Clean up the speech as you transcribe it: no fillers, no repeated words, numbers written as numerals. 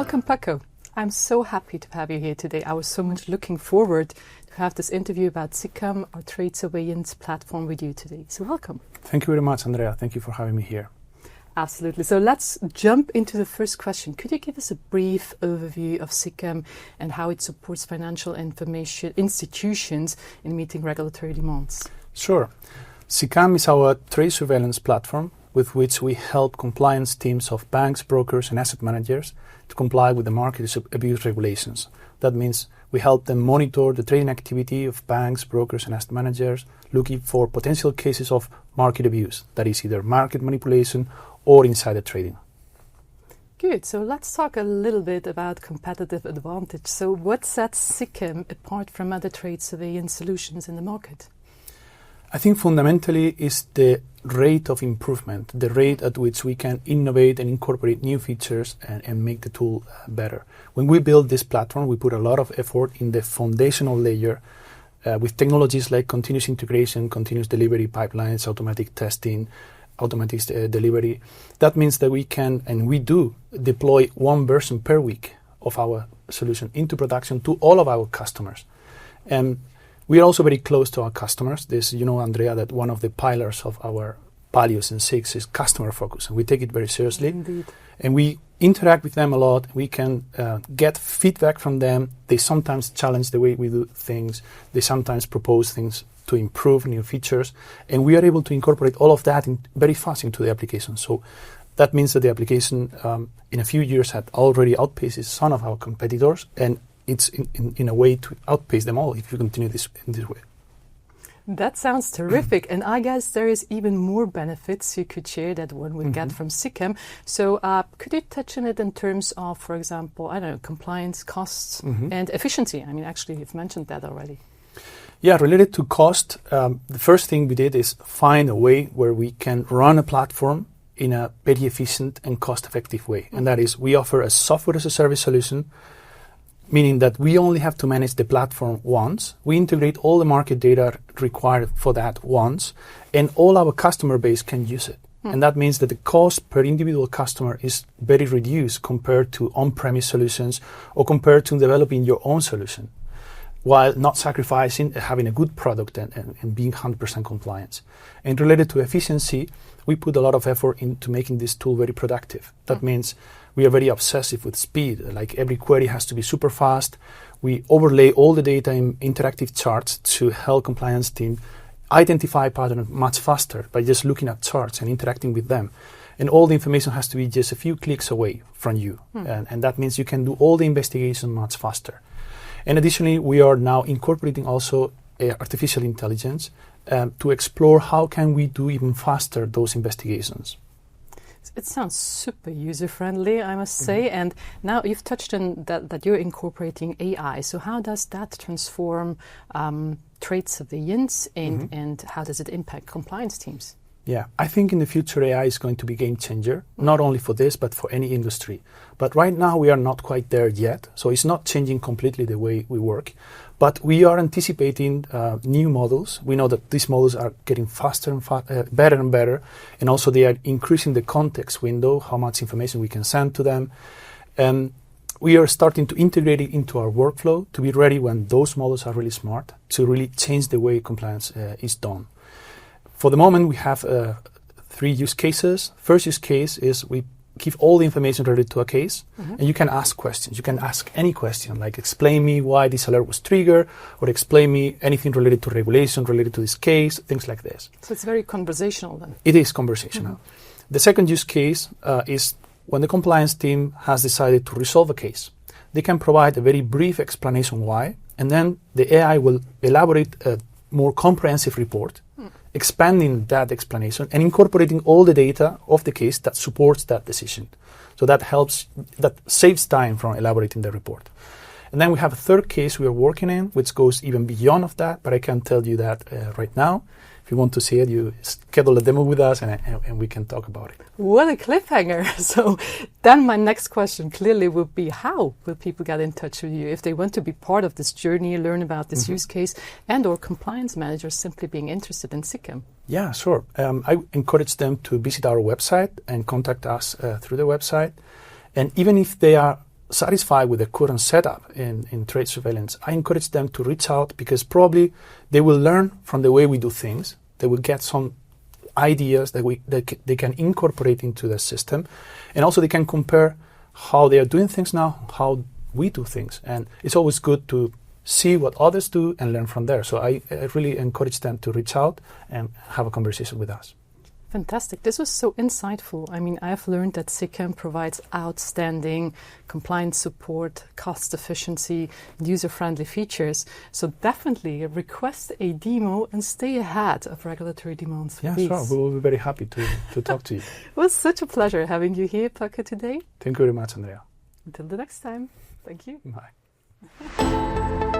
Welcome, Paco. I'm so happy to have you here today. I was so much looking forward to have this interview about SICAM, our trade surveillance platform, with you today. So welcome. Thank you very much, Andrea. Thank you for having me here. Absolutely. So let's jump into the first question. Could you give us a brief overview of SICAM and how it supports financial information institutions in meeting regulatory demands? Sure. SICAM is our trade surveillance platform with which we help compliance teams of banks, brokers, and asset managers to comply with the market abuse regulations. That means we help them monitor the trading activity of banks, brokers, and asset managers, looking for potential cases of market abuse, that is either market manipulation or insider trading. Good. So let's talk a little bit about competitive advantage. So what sets SICAM apart from other trade surveillance solutions in the market? I think fundamentally is the rate of improvement, the rate at which we can innovate and incorporate new features and make the tool better. When we build this platform, we put a lot of effort in the foundational layer with technologies like continuous integration, continuous delivery pipelines, automatic testing, automatic delivery. That means that we can, and we do, deploy one version per week of our solution into production to all of our customers. And we are also very close to our customers. This, Andrea, that one of the pillars of our values in SIX is customer focus, and we take it very seriously. Indeed. And we interact with them a lot. We can get feedback from them. They sometimes challenge the way we do things. They sometimes propose things to improve new features, and we are able to incorporate all of that very fast into the application. So that means that the application in a few years had already outpaced some of our competitors, and it's in a way to outpace them all if you continue in this way. That sounds terrific, and I guess there is even more benefits you could share that one would get from SICAM. So could you touch on it in terms of, for example, compliance costs and efficiency? I mean, actually, you've mentioned that already. Yeah, related to cost, the first thing we did is find a way where we can run a platform in a very efficient and cost-effective way. And that is, we offer a software-as-a-service solution, meaning that we only have to manage the platform once. We integrate all the market data required for that once, and all our customer base can use it. And that means that the cost per individual customer is very reduced compared to on-premise solutions or compared to developing your own solution, while not sacrificing having a good product and being 100% compliant. And related to efficiency, we put a lot of effort into making this tool very productive. That means we are very obsessive with speed. Like every query has to be super fast. We overlay all the data in interactive charts to help compliance team identify patterns much faster by just looking at charts and interacting with them. And all the information has to be just a few clicks away from you. And that means you can do all the investigation much faster. And additionally, we are now incorporating also artificial intelligence to explore how can we do even faster those investigations. It sounds super user-friendly, I must say. And now you've touched on that you're incorporating AI. So how does that transform trade surveillance and how does it impact compliance teams? Yeah, I think in the future AI is going to be a game changer, not only for this, but for any industry. But right now we are not quite there yet. So it's not changing completely the way we work. But we are anticipating new models. We know that these models are getting faster and better and better. And also they are increasing the context window, how much information we can send to them. And we are starting to integrate it into our workflow to be ready when those models are really smart to really change the way compliance is done. For the moment, we have 3 use cases. First use case is we give all the information related to a case, and you can ask questions. You can ask any question, like explain me why this alert was triggered, or explain me anything related to regulation, related to this case, things like this. So it's very conversational then? It is conversational. The second use case is when the compliance team has decided to resolve a case. They can provide a very brief explanation why, and then the AI will elaborate a more comprehensive report, expanding that explanation and incorporating all the data of the case that supports that decision. So that saves time from elaborating the report. And then we have a third case we are working in, which goes even beyond of that, but I can't tell you that right now. If you want to see it, you schedule a demo with us and we can talk about it. What a cliffhanger. So then my next question clearly would be, how will people get in touch with you if they want to be part of this journey, learn about this use case, and or compliance managers simply being interested in SICAM? Yeah, sure. I encourage them to visit our website and contact us through the website. And even if they are satisfied with the current setup in trade surveillance, I encourage them to reach out, because probably they will learn from the way we do things. They will get some ideas that they can incorporate into the system, and also they can compare how they are doing things now, how we do things. And it's always good to see what others do and learn from there. So I really encourage them to reach out and have a conversation with us. Fantastic. This was so insightful. I mean, I've learned that SICAM provides outstanding compliance support, cost efficiency, user-friendly features. So definitely request a demo and stay ahead of regulatory demands. Yeah, sure. We will be very happy to talk to you. It was such a pleasure having you here, Paco, today. Thank you very much, Andrea. Until the next time. Thank you. Bye.